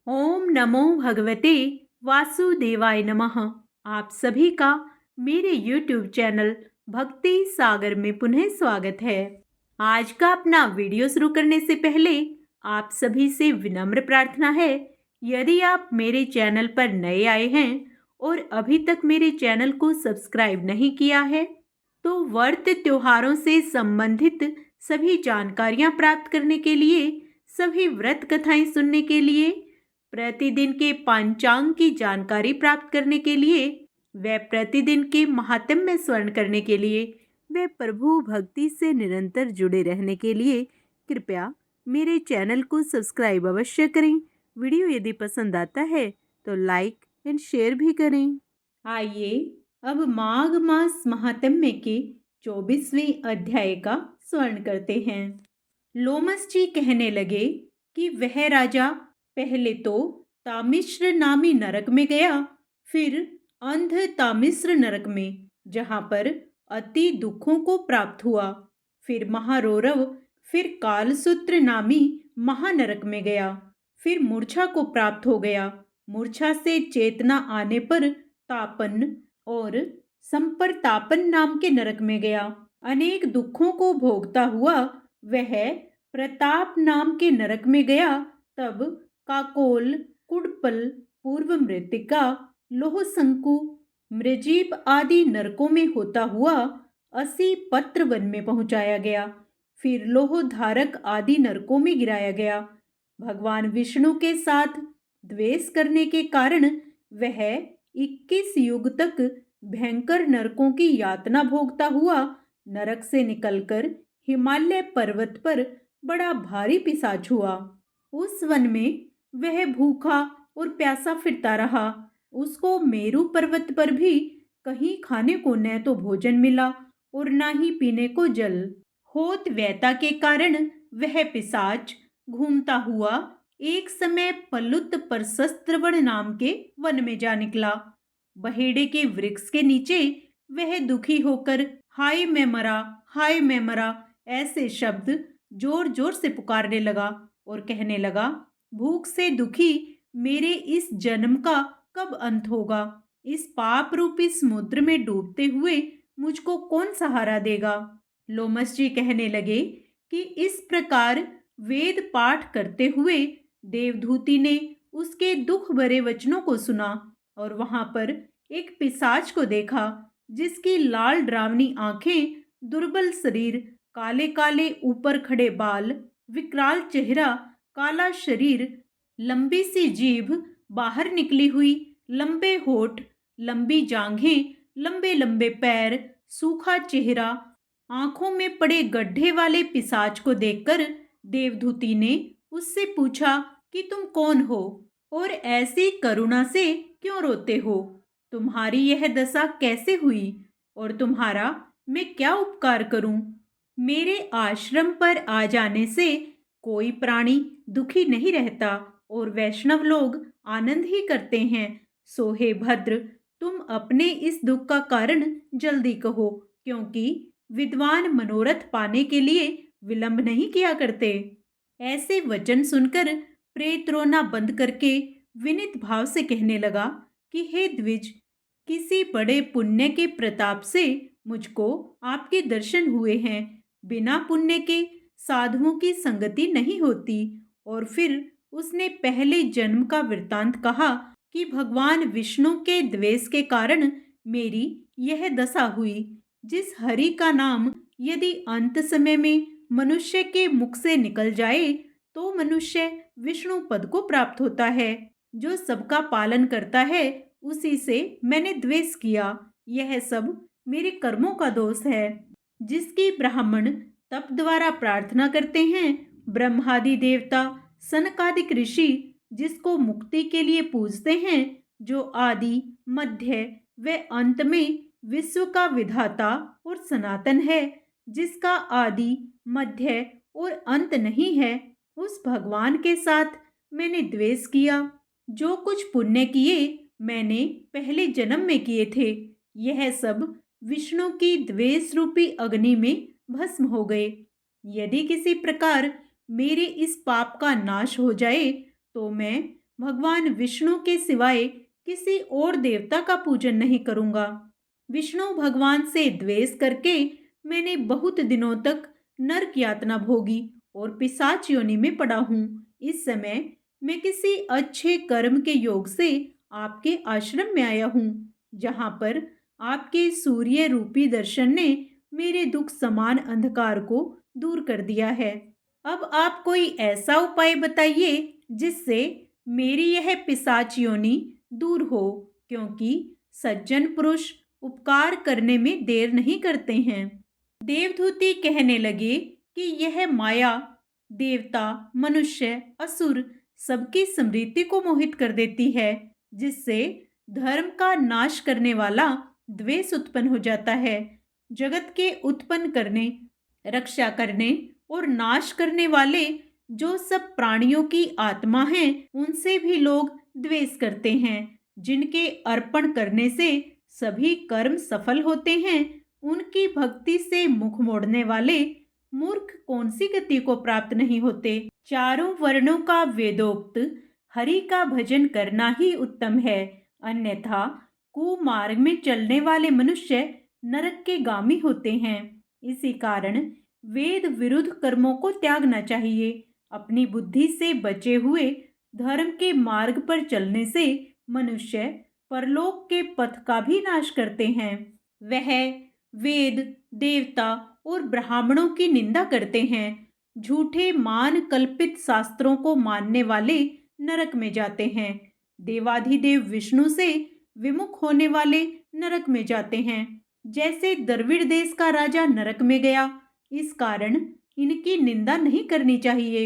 ओम नमो भगवते वासुदेवाय नमः। आप सभी का मेरे YouTube चैनल भक्ति सागर में पुनः स्वागत है। आज का अपना वीडियो शुरू करने से पहले आप सभी से विनम्र प्रार्थना है, यदि आप मेरे चैनल पर नए आए हैं और अभी तक मेरे चैनल को सब्सक्राइब नहीं किया है, तो व्रत त्योहारों से संबंधित सभी जानकारियां प्राप्त करने के लिए, सभी व्रत कथाएं सुनने के लिए, प्रतिदिन के पंचांग की जानकारी प्राप्त करने के लिए, व प्रतिदिन के महात्म्य स्वर्ण करने के लिए, व प्रभु भक्ति से निरंतर जुड़े रहने के लिए कृपया मेरे चैनल को सब्सक्राइब अवश्य करें। वीडियो यदि पसंद आता है तो लाइक एंड शेयर भी करें। आइए अब माघ मास महात्म्य के 24वें अध्याय का स्वर्ण करते हैं। लोमस जी कहने लगे कि वह राजा पहले तो तामिश्र नामी नरक में गया, फिर अंध तामिश्र नरक में, जहां पर अति दुखों को प्राप्त हुआ, फिर महारौरव, फिर कालसूत्र नामी महानरक में गया, फिर मूर्छा को प्राप्त हो गया। मूर्छा से चेतना आने पर तापन और संपरतापन नाम के नरक में गया। अनेक दुखों को भोगता हुआ वह प्रताप नाम के नरक में गया। तब काकोल, कुडपल, पूर्व मृतिका, लोह संकु, मृजीप आदि नरकों में होता हुआ 80 पत्र वन में पहुंचाया गया। फिर लोह धारक आदि नरकों में गिराया गया। भगवान विष्णु के साथ द्वेष करने के कारण वह 21 युग तक भयंकर नरकों की यातना भोगता हुआ नरक से निकलकर हिमालय पर्वत पर बड़ा भारी पिशाच हुआ। उस वन में वह भूखा और प्यासा फिरता रहा। उसको मेरु पर्वत पर भी कहीं खाने को न तो भोजन मिला और न ही पीने को जल। होत व्यता के कारण वह पिशाच घूमता हुआ एक समय पलुत प्रशस्त्रवण नाम के वन में जा निकला। बहेड़े के वृक्ष के नीचे वह दुखी होकर हाय मैं मरा, हाय मैं मरा ऐसे शब्द जोर जोर से पुकारने लगा और कहने लगा, भूख से दुखी मेरे इस जन्म का कब अंत होगा? इस पाप रूपी समुद्र में डूबते हुए मुझको कौन सहारा देगा? लोमस जी कहने लगे कि इस प्रकार वेद पाठ करते हुए देवधूति ने उसके दुख भरे वचनों को सुना और वहां पर एक पिशाच को देखा, जिसकी लाल डरावनी आंखें, दुर्बल शरीर, काले काले ऊपर खड़े बाल, विकराल चेहरा, काला शरीर, लंबी सी जीभ, बाहर निकली हुई, लंबे होठ, लंबी जांघें, लंबे लंबे पैर, सूखा चेहरा, आंखों में पड़े गड्ढे वाले पिशाच को देखकर देवधूति ने उससे पूछा कि तुम कौन हो और ऐसी करुणा से क्यों रोते हो? तुम्हारी यह दशा कैसे हुई और तुम्हारा मैं क्या उपकार करूं? मेरे आश्रम पर आ जाने से कोई प्राणी दुखी नहीं रहता और वैष्णव लोग आनंद ही करते हैं। सो हे भद्र, तुम अपने इस दुख का कारण जल्दी कहो, क्योंकि विद्वान मनोरथ पाने के लिए विलंब नहीं किया करते। ऐसे वचन सुनकर प्रेत रोना बंद करके विनित भाव से कहने लगा कि हे द्विज, किसी बड़े पुण्य के प्रताप से मुझको आपके दर्शन हुए हैं। बिना पुण्य के साधुओं की संगति नहीं होती। और फिर उसने पहले जन्म का वृत्तांत कहा कि भगवान विष्णु के द्वेष के कारण मेरी यह दशा हुई। जिस हरि का नाम यदि अंत समय में मनुष्य के मुख से निकल जाए तो मनुष्य विष्णु पद को प्राप्त होता है। जो सबका पालन करता है उसी से मैंने द्वेष किया। यह सब मेरे कर्मों का दोष है। जिसकी ब्राह्मण तप द्वारा प्रार्थना करते हैं, ब्रह्मादि देवता, सनकादिक ऋषि जिसको मुक्ति के लिए पूजते हैं, जो आदि, मध्य व अंत में विश्व का विधाता और सनातन है, जिसका आदि, मध्य और अंत नहीं है, उस भगवान के साथ मैंने द्वेष किया। जो कुछ पुण्य किए मैंने पहले जन्म में किए थे, यह सब विष्णु की द्वेष रूपी अग्नि में भस्म हो गए। यदि किसी प्रकार मेरे इस पाप का नाश हो जाए तो मैं भगवान विष्णु के सिवाय किसी और देवता का पूजन नहीं करूंगा। विष्णु भगवान से द्वेष करके मैंने बहुत दिनों तक नरक यातना भोगी और पिशाच योनि में पड़ा हूँ। इस समय मैं किसी अच्छे कर्म के योग से आपके आश्रम में आया हूँ, जहाँ पर आपके सूर्य रूपी दर्शन ने मेरे दुख समान अंधकार को दूर कर दिया है। अब आप कोई ऐसा उपाय बताइए जिससे मेरी यह पिशाच योनि दूर हो, क्योंकि सज्जन पुरुष उपकार करने में देर नहीं करते हैं। देवदूती कहने लगे कि यह माया देवता, मनुष्य, असुर सबकी स्मृति को मोहित कर देती है, जिससे धर्म का नाश करने वाला द्वेष उत्पन्न हो जाता है। जगत के उत्पन्न करने, रक्षा करने और नाश करने वाले जो सब प्राणियों की आत्मा हैं, उनसे भी लोग द्वेष करते हैं। जिनके अर्पण करने से सभी कर्म सफल होते हैं, उनकी भक्ति से मुख मोड़ने वाले मूर्ख कौन सी गति को प्राप्त नहीं होते। चारों वर्णों का वेदोक्त हरि का भजन करना ही उत्तम है, अन्यथा कुमार्ग में चलने वाले मनुष्य नरक के गामी होते हैं। इसी कारण वेद विरुद्ध कर्मों को त्यागना चाहिए। अपनी बुद्धि से बचे हुए धर्म के मार्ग पर चलने से मनुष्य परलोक के पथ का भी नाश करते हैं। वह वेद, देवता और ब्राह्मणों की निंदा करते हैं। झूठे मान कल्पित शास्त्रों को मानने वाले नरक में जाते हैं। देवाधिदेव विष्णु से विमुख होने वाले नरक में जाते हैं, जैसे द्रविड़ देश का राजा नरक में गया। इस कारण इनकी निंदा नहीं करनी चाहिए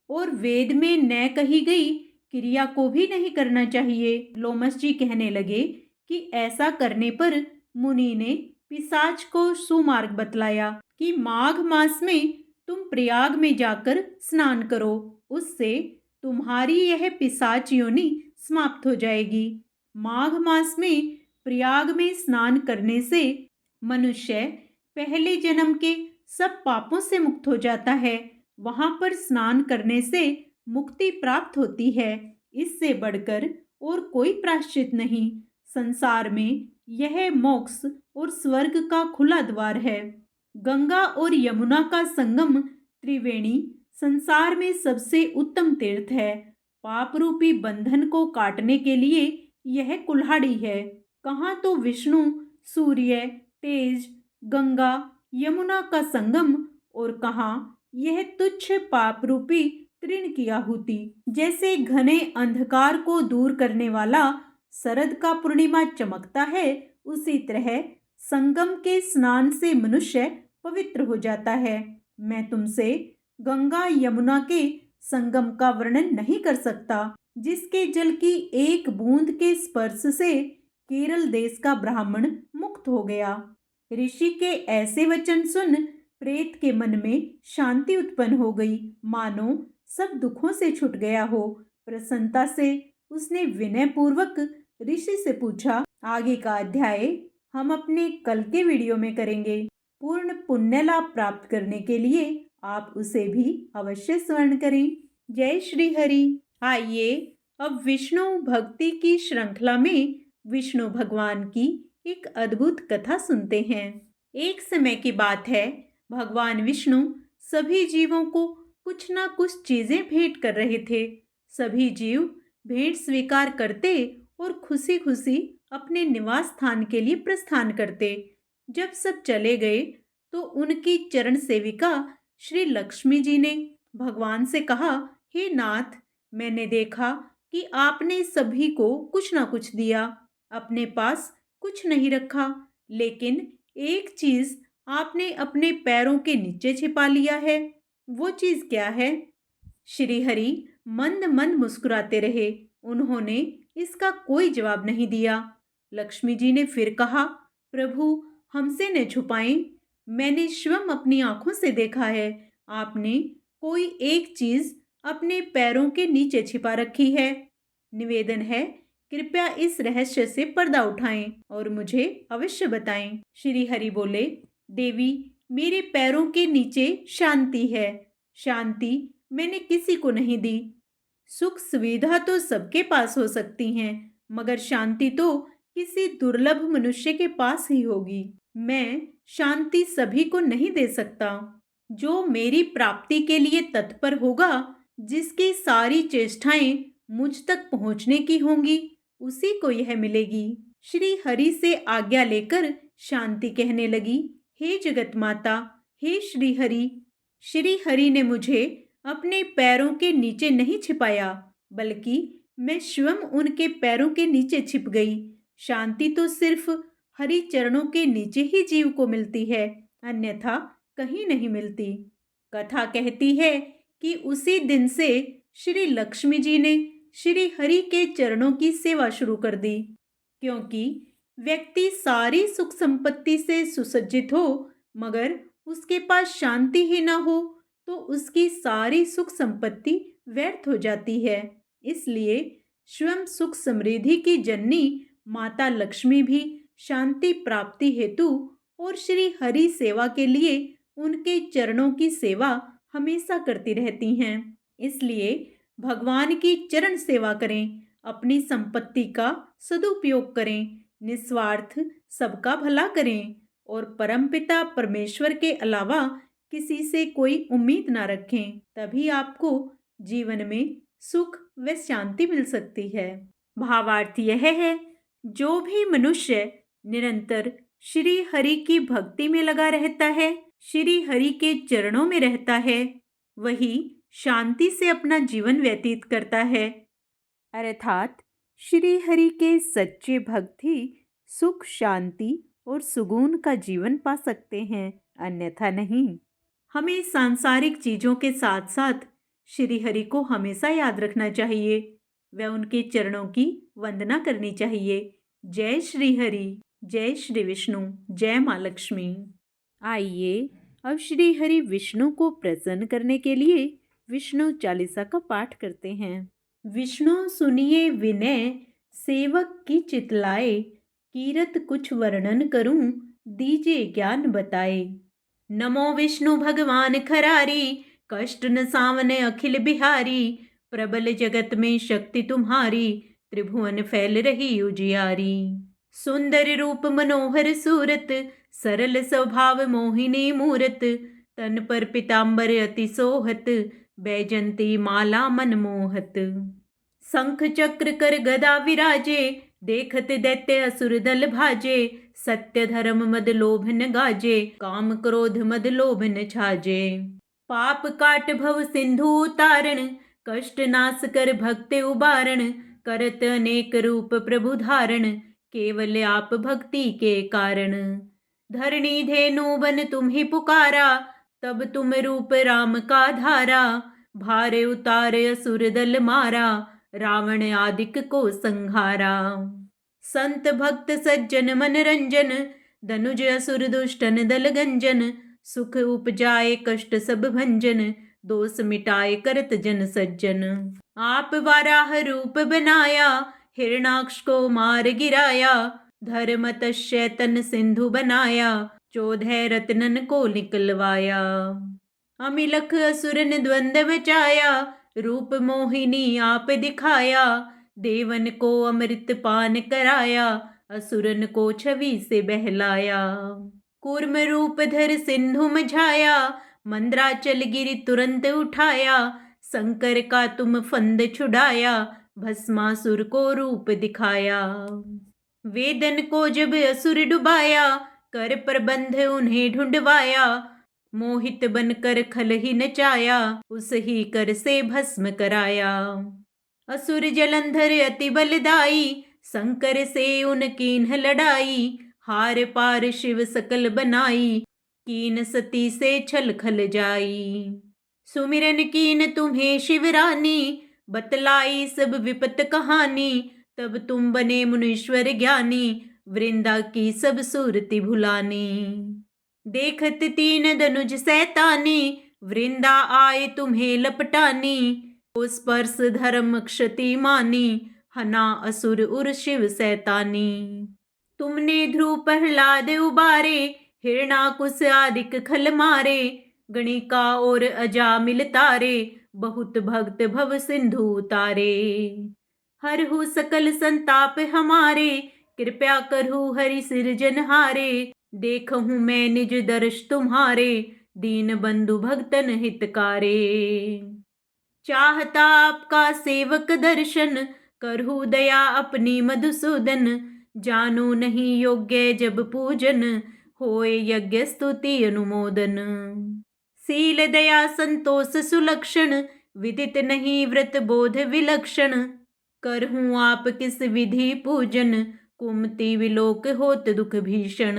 और वेद में न कही गई क्रिया को भी नहीं करना चाहिए। लोमस जी कहने लगे कि ऐसा करने पर मुनि ने पिशाच को सुमार्ग बतलाया कि माघ मास में तुम प्रयाग में जाकर स्नान करो, उससे तुम्हारी यह पिशाच योनि समाप्त हो जाएगी। माघ मास में प्रयाग में स्नान करने से मनुष्य पहले जन्म के सब पापों से मुक्त हो जाता है। वहां पर स्नान करने से मुक्ति प्राप्त होती है। इससे बढ़कर और कोई प्रायश्चित नहीं। संसार में यह मोक्ष और स्वर्ग का खुला द्वार है। गंगा और यमुना का संगम त्रिवेणी संसार में सबसे उत्तम तीर्थ है। पाप रूपी बंधन को काटने के लिए यह कुल्हाड़ी है। कहाँ तो विष्णु, सूर्य, तेज, गंगा, यमुना का संगम और कहाँ यह तुच्छ पाप रूपी तृण की आहुति। जैसे घने अंधकार को दूर करने वाला शरद का पूर्णिमा चमकता है, उसी तरह संगम के स्नान से मनुष्य पवित्र हो जाता है। मैं तुमसे गंगा यमुना के संगम का वर्णन नहीं कर सकता, जिसके जल की एक बूंद के स्पर्श से केरल देश का ब्राह्मण मुक्त हो गया। ऋषि के ऐसे वचन सुन प्रेत के मन में शांति उत्पन्न हो गई, मानो सब दुखों से छूट गया हो। प्रसन्नता से उसने विनय पूर्वक ऋषि से पूछा, आगे का अध्याय हम अपने कल के वीडियो में करेंगे। पूर्ण पुण्य लाभ प्राप्त करने के लिए आप उसे भी अवश्य स्मरण करें। जय श्री हरि। आइए अब विष्णु भक्ति की श्रृंखला में विष्णु भगवान की एक अद्भुत कथा सुनते हैं। एक समय की बात है, भगवान विष्णु सभी जीवों को कुछ ना कुछ चीजें भेंट कर रहे थे। सभी जीव भेंट स्वीकार करते और खुशी खुशी अपने निवास स्थान के लिए प्रस्थान करते। जब सब चले गए तो उनकी चरण सेविका श्री लक्ष्मी जी ने भगवान से कहा, हे नाथ, मैंने देखा कि आपने सभी को कुछ ना कुछ दिया, अपने पास कुछ नहीं रखा, लेकिन एक चीज आपने अपने पैरों के नीचे छिपा लिया है। वो चीज क्या है? श्री हरि मंद मंद मुस्कुराते रहे। उन्होंने इसका कोई जवाब नहीं दिया। लक्ष्मी जी ने फिर कहा, प्रभु हमसे न छुपाएं, मैंने स्वयं अपनी आंखों से देखा है, आपने कोई एक चीज अपने पैरों के नीचे छिपा रखी है। निवेदन है, कृपया इस रहस्य से पर्दा उठाएं और मुझे अवश्य बताएं। श्री हरि बोले, देवी, मेरे पैरों के नीचे शांति है। शांति मैंने किसी को नहीं दी। सुख सुविधा तो सबके पास हो सकती हैं, मगर शांति तो किसी दुर्लभ मनुष्य के पास ही होगी। मैं शांति सभी को नहीं दे सकता। जो मेरी प्राप्ति के लिए तत्पर होगा, जिसकी सारी चेष्टाएं मुझ तक पहुंचने की होंगी, उसी को यह मिलेगी। श्री हरि से आज्ञा लेकर शांति कहने लगी, हे जगत माता, हे श्री हरि। श्री हरि ने मुझे अपने पैरों के नीचे नहीं छिपाया, बल्कि मैं स्वयं उनके पैरों के नीचे छिप गई। शांति तो सिर्फ हरि चरणों के नीचे ही जीव को मिलती है, अन्यथा कहीं नहीं मिलती। कथा कहती है कि उसी दिन से श्री लक्ष्मी जी ने श्री हरि के चरणों की सेवा शुरू कर दी। क्योंकि व्यक्ति सारी सुख संपत्ति से सुसज्जित हो, मगर उसके पास शांति ही ना हो, तो उसकी सारी सुख संपत्ति व्यर्थ हो जाती है। इसलिए स्वयं सुख समृद्धि की जननी माता लक्ष्मी भी शांति प्राप्ति हेतु और श्री हरि सेवा के लिए उनके चरणों की सेवा हमेशा करती रहती हैं। इसलिए भगवान की चरण सेवा करें, अपनी संपत्ति का सदुपयोग करें, निस्वार्थ सबका भला करें और परमपिता परमेश्वर के अलावा किसी से कोई उम्मीद ना रखें। तभी आपको जीवन में सुख व शांति मिल सकती है। भावार्थ यह है, जो भी मनुष्य निरंतर श्री हरि की भक्ति में लगा रहता है, श्री हरि के चरणों में रहता है, वही शांति से अपना जीवन व्यतीत करता है। अर्थात श्री हरि के सच्चे भक्त ही सुख शांति और सुकून का जीवन पा सकते हैं, अन्यथा नहीं। हमें सांसारिक चीजों के साथ साथ श्री हरि को हमेशा याद रखना चाहिए व उनके चरणों की वंदना करनी चाहिए। जय श्री हरि, जय श्री विष्णु, जय माँ लक्ष्मी। आइए अब श्री हरि विष्णु को प्रसन्न करने के लिए विष्णु चालीसा का पाठ करते हैं। विष्णु सुनिए विनय, सेवक की चितलाए, कीरत कुछ वर्णन करूं, दीजिए ज्ञान बताए। नमो विष्णु भगवान खरारी, कष्ट न सावने अखिल बिहारी। प्रबल जगत में शक्ति तुम्हारी, त्रिभुवन फैल रही उजियारी। सुंदर रूप मनोहर सूरत, सरल स्वभाव मोहिनी मूरत। तन पर पीतांबर अति सोहत, बैजंती माला मन मोहत। शंख चक्र कर गदा विराजे, देखत दैत्य असुर दल भाजे। सत्य धर्म मद लोभ न गाजे, काम क्रोध मद लोभ न छाजे। पाप काट भव सिंधु उतारण, कष्ट नाश कर भक्त उबारण। करत अनेक रूप प्रभु धारण, केवल आप भक्ति के कारण। धरणी धेनु बन तुम्हि पुकारा, तब तुम रूप राम का धारा। भारे उतारे असुर दल मारा, रावण आदिक को संहारा। संत भक्त सज्जन मन रंजन, धनुज असुर दुष्टन दल गंजन। सुख उपजाए कष्ट सब भंजन, दोष मिटाए करत जन सज्जन। आप वाराह रूप बनाया, हिरणाक्ष को मार गिराया। धर्म तस्य तन सिंधु बनाया, 14 रत्नन को निकलवाया। अमिलख असुरन द्वंद बचाया, रूप मोहिनी आप दिखाया। देवन को अमृत पान कराया, असुरन को छवि से बहलाया। कूर्म रूप धर सिंधु मझाया, मंद्राचल गिरि तुरंत उठाया। शंकर का तुम फंद छुड़ाया, भस्मासुर को रूप दिखाया। वेदन को जब असुर डुबाया, कर प्रबंध उन्हें ढूंढवाया। मोहित बनकर खल ही नचाया, उस ही कर से भस्म कराया। असुर जलंधर अति बलदाई, शंकर से उन कीन्ह लड़ाई। हार पार शिव सकल बनाई, कीन सती से छल खल जाई। सुमिरन कीन तुम्हें शिवरानी, बतलाई सब विपत कहानी। तब तुम बने मुनीश्वर ज्ञानी, वृंदा की सब सूरति भुलानी। देखत 3 धनुज सैतानी, वृंदा आए तुम्हें लपटानी। ओ स्पर्श धर्म क्षति मानी, हना असुर उर शिव सैतानी। तुमने ध्रुव प्रहलाद उबारे, हिरणाकुश आदिक खल मारे। गणिका और अजामिल तारे, बहुत भक्त भव सिंधु उतारे। हरहु सकल संताप हमारे, कृपया करहु हरि सिरजनहारे। देखहूँ मैं निज दर्श तुम्हारे, दीन बंधु भक्तन हितकारे। चाहता आपका सेवक दर्शन, करहु दया अपनी मधुसूदन। जानो नहीं योग्य जब पूजन, होए यज्ञ स्तुति अनुमोदन। सील दया संतोष सुलक्षण, विदित नहीं व्रत बोध विलक्षण। करहूँ आप किस विधि पूजन, कुमति विलोक होत दुख भीषण।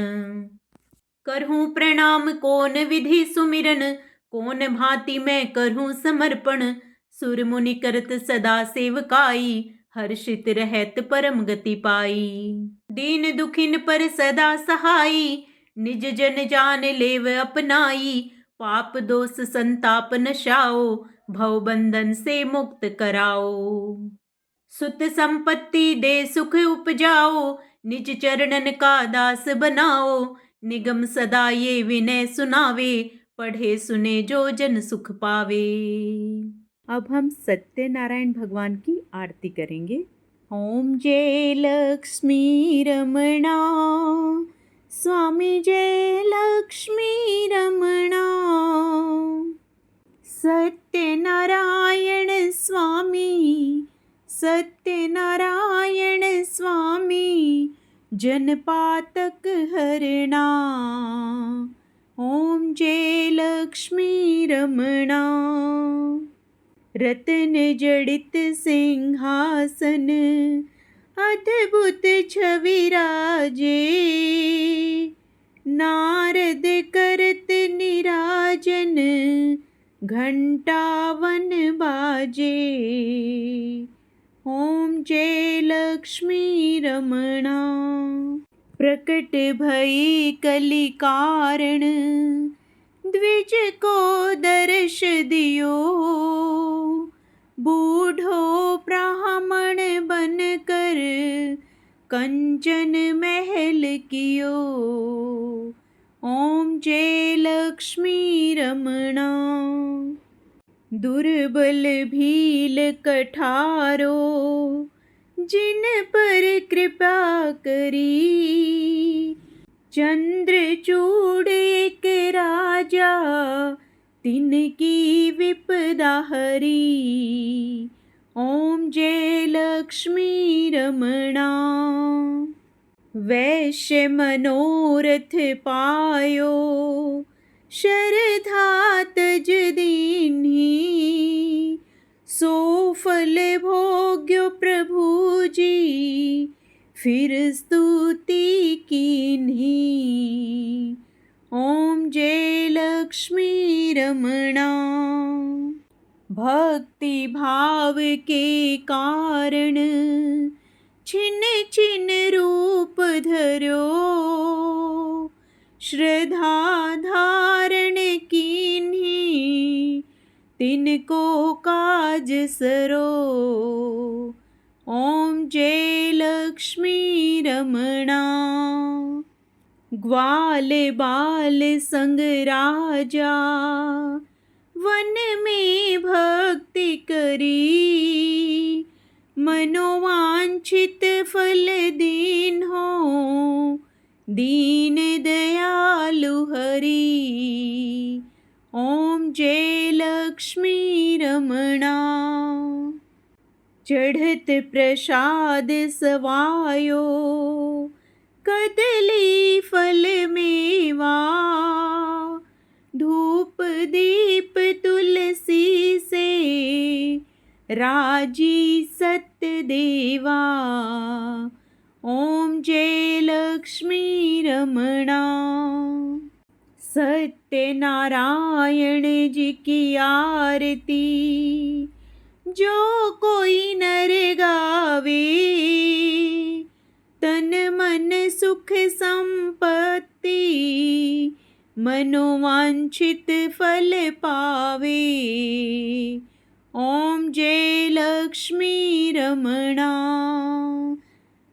करहूँ प्रणाम कौन विधि सुमिरन, कौन भांति मैं करहूँ समर्पण। सुर मुनि करत सदा सेवकाई, हर्षित रहत परम गति पाई। दीन दुखिन पर सदा सहाई, निज जन जान लेव अपनाई। पाप दोष संताप नशाओ, भव बंधन से मुक्त कराओ। सुत संपत्ति दे सुख उपजाओ, निज चरणन का दास बनाओ। निगम सदा ये विनय सुनावे, पढ़े सुने जो जन सुख पावे। अब हम सत्यनारायण भगवान की आरती करेंगे। ओम जय लक्ष्मी रमणा, स्वामी जय लक्ष्मी रमणा। सत्यनारायण स्वामी, सत्यनारायण स्वामी, जनपातक हरणा। ओम जय लक्ष्मी रमणा। रतन जड़ित सिंहासन, अद्भुत छवि राजे। नारद करत निराजन, घंटावन बाजे। ओम जय लक्ष्मी रमणा। प्रकट भई कलि कारण, द्विज को दर्श दियो। बूढ़ो ब्राह्मण बन कर, कंचन महल कियो। ओम जय लक्ष्मी रमणा। दुर्बल भील कठारो, जिन पर कृपा करी। चंद्रचूड़ एक राजा, तिनकी विपदा हरी। ओम जय लक्ष्मी रमणा। वैश्य मनोरथ पायो, शरधा तज दीन्ही। सो फल भोग्यो प्रभु जी, फिर स्तुति कीन्ही। ओम जय लक्ष्मी रमणा। भक्ति भाव के कारण, छिन छिन रूप धर्यो। श्रद्धा धारण कीन्ही, तिनको काज सरो। ओम जय लक्ष्मी रमणा। ग्वाल बाल संग राजा, वन में भक्ति करी। मनोवांछित फल दीन हो, दीन दयालु हरि। ओम जय लक्ष्मी रमणा। चढ़त प्रसाद सवायो, कदली फल मेवा। धूप दीप तुलसी से, राजी सत्य देवा। ओम जय लक्ष्मी रमणा। सत्यनारायण जी की आरती, जो कोई नर गावे। तन मन सुख संपत्ति, मनोवांछित फल पावे। ओम जय लक्ष्मी रमणा।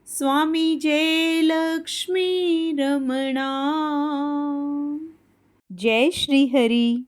स्वामी जय लक्ष्मी रमणा। जय श्री हरि।